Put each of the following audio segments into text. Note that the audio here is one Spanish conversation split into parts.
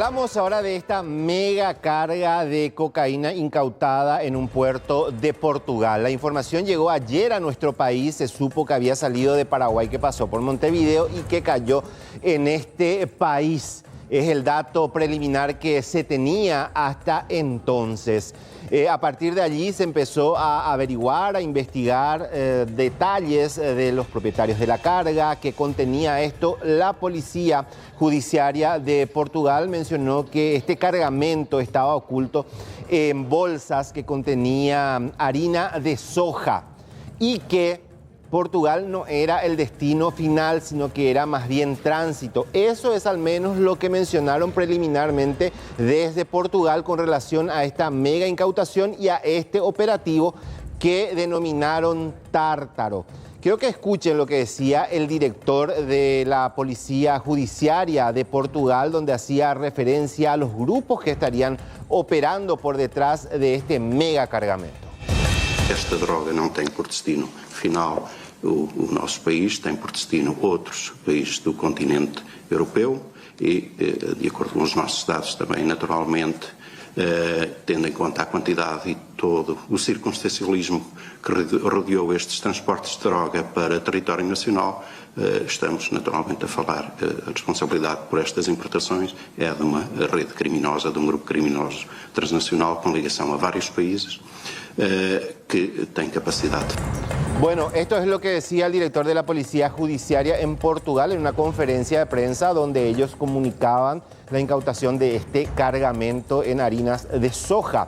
Hablamos ahora de esta mega carga de cocaína incautada en un puerto de Portugal. La información llegó ayer a nuestro país, se supo que había salido de Paraguay, que pasó por Montevideo y que cayó en este país. Es el dato preliminar que se tenía hasta entonces. A partir de allí se empezó a averiguar, a investigar detalles de los propietarios de la carga que contenía esto. La policía judiciaria de Portugal mencionó que este cargamento estaba oculto en bolsas que contenían harina de soja y que Portugal no era el destino final, sino que era más bien tránsito. Eso es al menos lo que mencionaron preliminarmente desde Portugal con relación a esta mega incautación y a este operativo que denominaron Tártaro. Quiero que escuchen lo que decía el director de la Policía Judiciaria de Portugal, donde hacía referencia a los grupos que estarían operando por detrás de este mega cargamento. Esta droga não tem por destino final o nosso país, tem por destino outros países do continente europeu e, de acordo com os nossos dados também, naturalmente, tendo em conta a quantidade e todo o circunstancialismo que rodeou estes transportes de droga para território nacional, estamos naturalmente a falar, a responsabilidade por estas importações é de uma rede criminosa, de um grupo criminoso transnacional com ligação a vários países que tem capacidade. Bueno, esto es lo que decía el director de la Policía Judiciaria en Portugal en una conferencia de prensa donde ellos comunicaban la incautación de este cargamento en harinas de soja.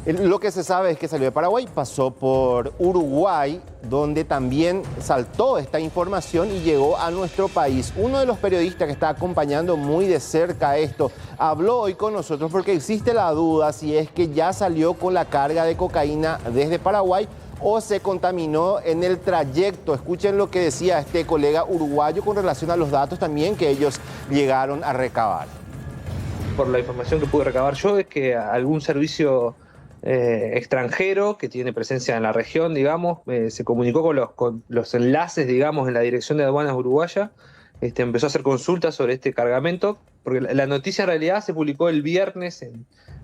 Lo que se sabe es que salió de Paraguay, pasó por Uruguay, donde también saltó esta información y llegó a nuestro país. Uno de los periodistas que está acompañando muy de cerca esto habló hoy con nosotros porque existe la duda si es que ya salió con la carga de cocaína desde Paraguay o se contaminó en el trayecto. Escuchen lo que decía este colega uruguayo con relación a los datos también que ellos llegaron a recabar. Por la información que pude recabar yo es que algún servicio extranjero que tiene presencia en la región, digamos, se comunicó con los enlaces, digamos, en la Dirección de Aduanas Uruguaya, empezó a hacer consultas sobre este cargamento, porque la noticia en realidad se publicó el viernes,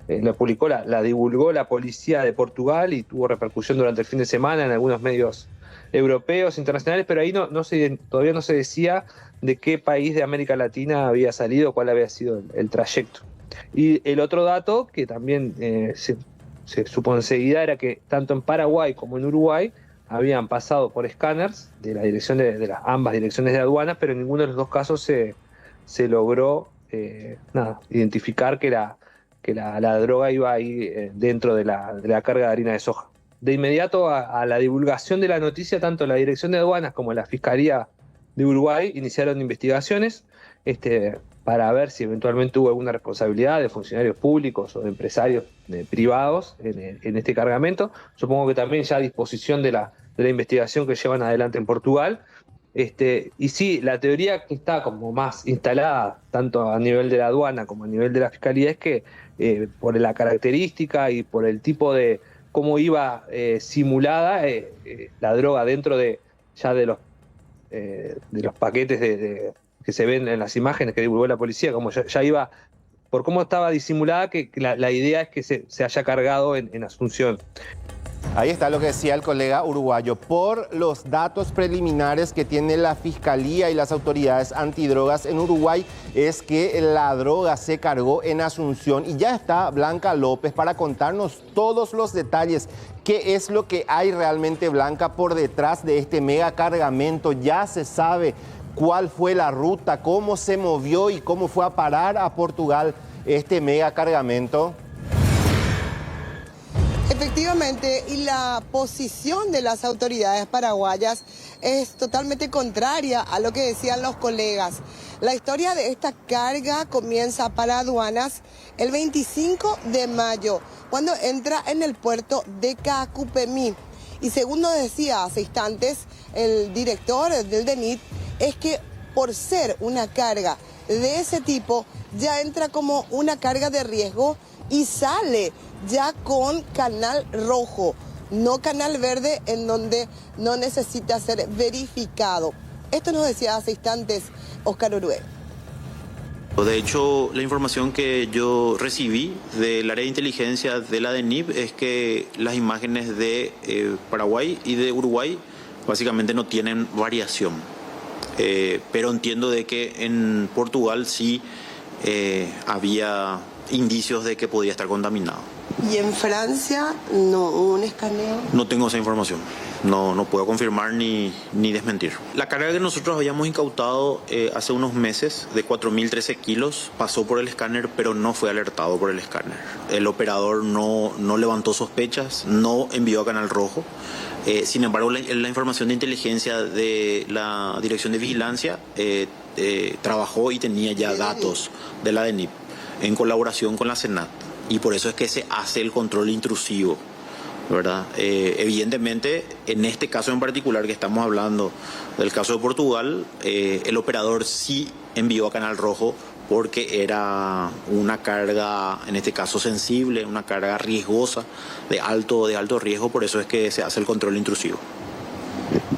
la divulgó la policía de Portugal y tuvo repercusión durante el fin de semana en algunos medios europeos, internacionales, pero ahí todavía no se decía de qué país de América Latina había salido, cuál había sido el trayecto. Y el otro dato que también se supo enseguida era que tanto en Paraguay como en Uruguay habían pasado por escáneres de la dirección de las ambas direcciones de aduanas, pero en ninguno de los dos casos se logró identificar que la droga iba ahí dentro de la carga de harina de soja. De inmediato a la divulgación de la noticia, tanto la Dirección de Aduanas como la Fiscalía de Uruguay iniciaron investigaciones para ver si eventualmente hubo alguna responsabilidad de funcionarios públicos o de empresarios privados en este cargamento. Supongo que también ya a disposición de la investigación que llevan adelante en Portugal. Y sí, la teoría que está como más instalada, tanto a nivel de la aduana como a nivel de la Fiscalía, es que por la característica y por el tipo de cómo iba simulada la droga dentro de los paquetes que se ven en las imágenes que divulgó la policía, como ya iba, por cómo estaba disimulada, que la idea es que se haya cargado en Asunción. Ahí está lo que decía el colega uruguayo. Por los datos preliminares que tiene la Fiscalía y las autoridades antidrogas en Uruguay, es que la droga se cargó en Asunción. Y ya está Blanca López para contarnos todos los detalles. ¿Qué es lo que hay realmente, Blanca, por detrás de este mega cargamento? Ya se sabe cuál fue la ruta, cómo se movió y cómo fue a parar a Portugal este mega cargamento. Efectivamente, y la posición de las autoridades paraguayas es totalmente contraria a lo que decían los colegas. La historia de esta carga comienza para aduanas el 25 de mayo, cuando entra en el puerto de Cacupemí. Y según nos decía hace instantes el director del DENIT, es que por ser una carga de ese tipo, ya entra como una carga de riesgo y sale ya con canal rojo, no canal verde, en donde no necesita ser verificado. Esto nos decía hace instantes Óscar Urué. De hecho, la información que yo recibí del área de inteligencia de la DENIP es que las imágenes de Paraguay y de Uruguay básicamente no tienen variación. Pero entiendo de que en Portugal sí había indicios de que podía estar contaminado. ¿Y en Francia no hubo un escaneo? No tengo esa información. No puedo confirmar ni desmentir. La carga que nosotros habíamos incautado hace unos meses de 4.013 kilos pasó por el escáner, pero no fue alertado por el escáner. El operador no levantó sospechas, no envió a Canal Rojo. Sin embargo, la información de inteligencia de la Dirección de Vigilancia trabajó y tenía ya datos de la DENIP en colaboración con la Senat. Y por eso es que se hace el control intrusivo, ¿verdad? Evidentemente, en este caso en particular que estamos hablando del caso de Portugal, el operador sí envió a Canal Rojo porque era una carga, en este caso sensible, una carga riesgosa, de alto riesgo, por eso es que se hace el control intrusivo.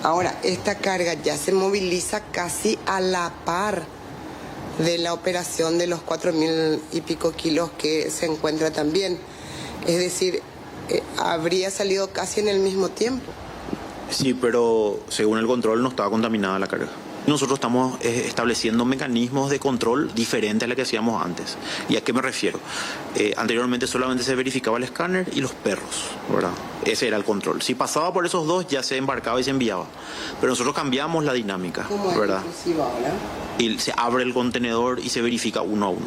Ahora, esta carga ya se moviliza casi a la par de la operación de los 4.000 y pico kilos que se encuentra también. Es decir, habría salido casi en el mismo tiempo. Sí, pero según el control no estaba contaminada la carga. Nosotros estamos estableciendo mecanismos de control diferentes a los que hacíamos antes. ¿Y a qué me refiero? Anteriormente solamente se verificaba el escáner y los perros, ¿verdad? Ese era el control. Si pasaba por esos dos ya se embarcaba y se enviaba. Pero nosotros cambiamos la dinámica, ¿verdad? Y se abre el contenedor y se verifica uno a uno.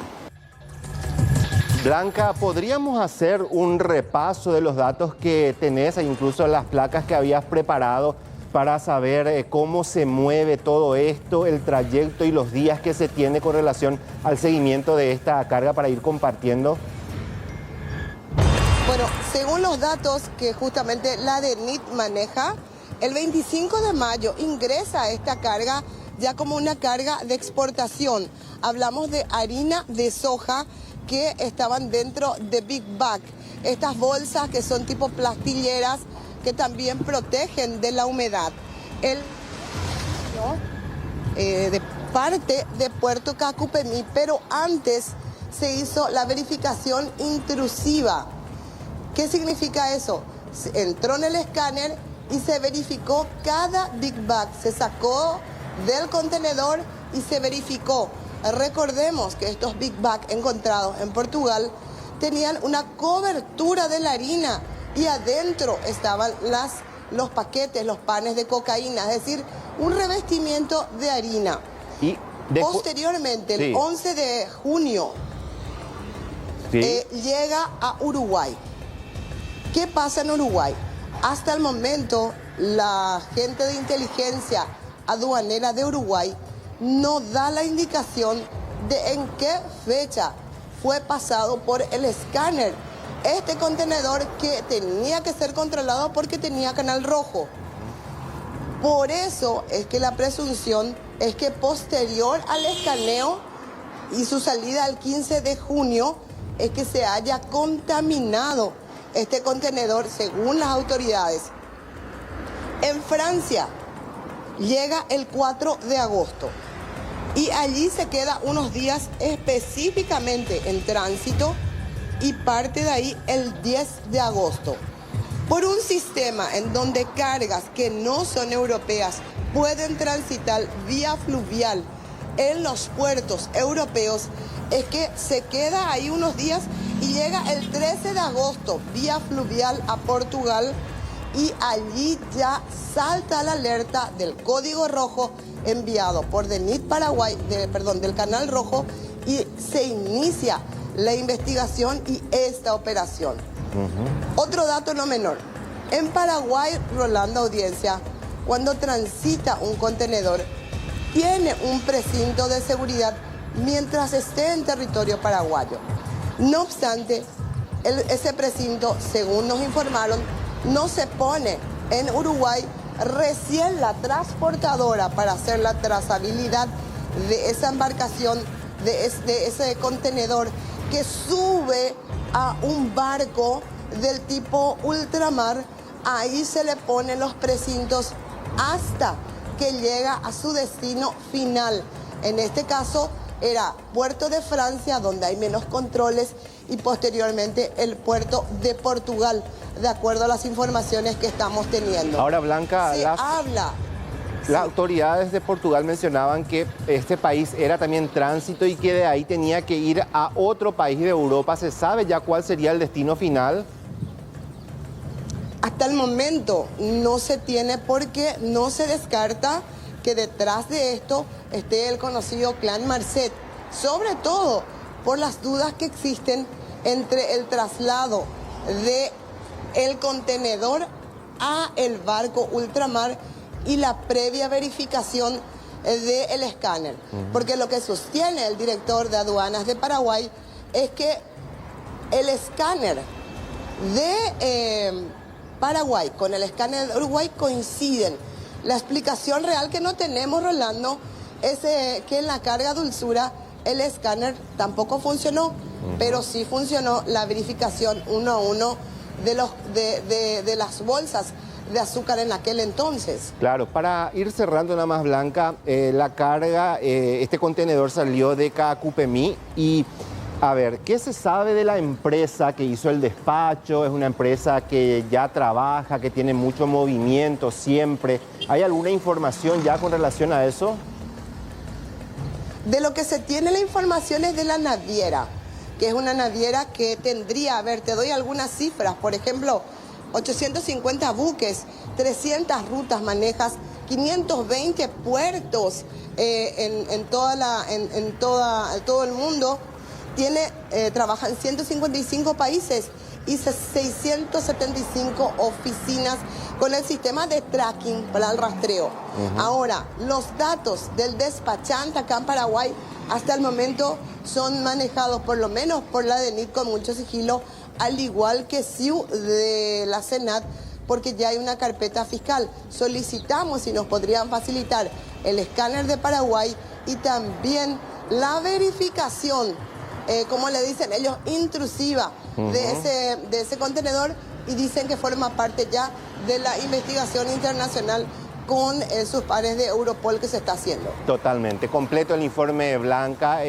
Blanca, ¿podríamos hacer un repaso de los datos que tenés e incluso las placas que habías preparado para saber cómo se mueve todo esto, el trayecto y los días que se tiene con relación al seguimiento de esta carga para ir compartiendo? Bueno, según los datos que justamente la DENIT maneja, el 25 de mayo ingresa esta carga ya como una carga de exportación. Hablamos de harina de soja que estaban dentro de Big Bag. Estas bolsas que son tipo plastilleras que también protegen de la humedad. De parte de Puerto Cacupemí, pero antes se hizo la verificación intrusiva. ¿Qué significa eso? Entró en el escáner y se verificó cada Big Bag. Se sacó del contenedor y se verificó. Recordemos que estos Big Bag encontrados en Portugal tenían una cobertura de la harina y adentro estaban los paquetes, los panes de cocaína, es decir, un revestimiento de harina. Y posteriormente, el 11 de junio, llega a Uruguay. ¿Qué pasa en Uruguay? Hasta el momento, la gente de inteligencia aduanera de Uruguay no da la indicación de en qué fecha fue pasado por el escáner este contenedor que tenía que ser controlado porque tenía Canal Rojo. Por eso es que la presunción es que posterior al escaneo y su salida el 15 de junio es que se haya contaminado este contenedor según las autoridades. En Francia llega el 4 de agosto y allí se queda unos días específicamente en tránsito y parte de ahí el 10 de agosto. Por un sistema en donde cargas que no son europeas pueden transitar vía fluvial en los puertos europeos, es que se queda ahí unos días y llega el 13 de agosto vía fluvial a Portugal y allí ya salta la alerta del código rojo enviado por DENIT Paraguay, del Canal Rojo, y se inicia la investigación y esta operación. Otro dato no menor. En Paraguay, Rolando Audiencia, cuando transita un contenedor, tiene un precinto de seguridad mientras esté en territorio paraguayo. No obstante, ese precinto, según nos informaron, no se pone en Uruguay. Recién la transportadora para hacer la trazabilidad de esa embarcación, de ese contenedor que sube a un barco del tipo ultramar, ahí se le ponen los precintos hasta que llega a su destino final. En este caso, era Puerto de Francia, donde hay menos controles, y posteriormente el puerto de Portugal, de acuerdo a las informaciones que estamos teniendo. Ahora, Blanca, las autoridades de Portugal mencionaban que este país era también tránsito y que de ahí tenía que ir a otro país de Europa. ¿Se sabe ya cuál sería el destino final? Hasta el momento no se tiene, porque no se descarta que detrás de esto esté el conocido Clan Marcet, sobre todo por las dudas que existen entre el traslado de el contenedor a el barco ultramar y la previa verificación del escáner. Porque lo que sostiene el director de aduanas de Paraguay es que el escáner de Paraguay con el escáner de Uruguay coinciden. La explicación real que no tenemos, Rolando, es que en la carga Dulzura el escáner tampoco funcionó, pero sí funcionó la verificación 1 a 1 de las bolsas de azúcar en aquel entonces. Claro, para ir cerrando nada más, Blanca, la carga, este contenedor salió de Cacupemí y, a ver, ¿qué se sabe de la empresa que hizo el despacho? Es una empresa que ya trabaja, que tiene mucho movimiento siempre. ¿Hay alguna información ya con relación a eso? De lo que se tiene la información es de la naviera, que es una naviera que tendría, a ver, te doy algunas cifras, por ejemplo, 850 buques, 300 rutas manejas, 520 puertos en todo el mundo, trabaja en 155 países y 675 oficinas con el sistema de tracking para el rastreo. Ahora, los datos del despachante acá en Paraguay hasta el momento son manejados por lo menos por la DENIT con mucho sigilo, al igual que SIU de la Senat, porque ya hay una carpeta fiscal. Solicitamos si nos podrían facilitar el escáner de Paraguay y también la verificación, como le dicen ellos, intrusiva de ese contenedor, y dicen que forma parte ya de la investigación internacional con sus pares de Europol que se está haciendo. Totalmente. Completo el informe, Blanca.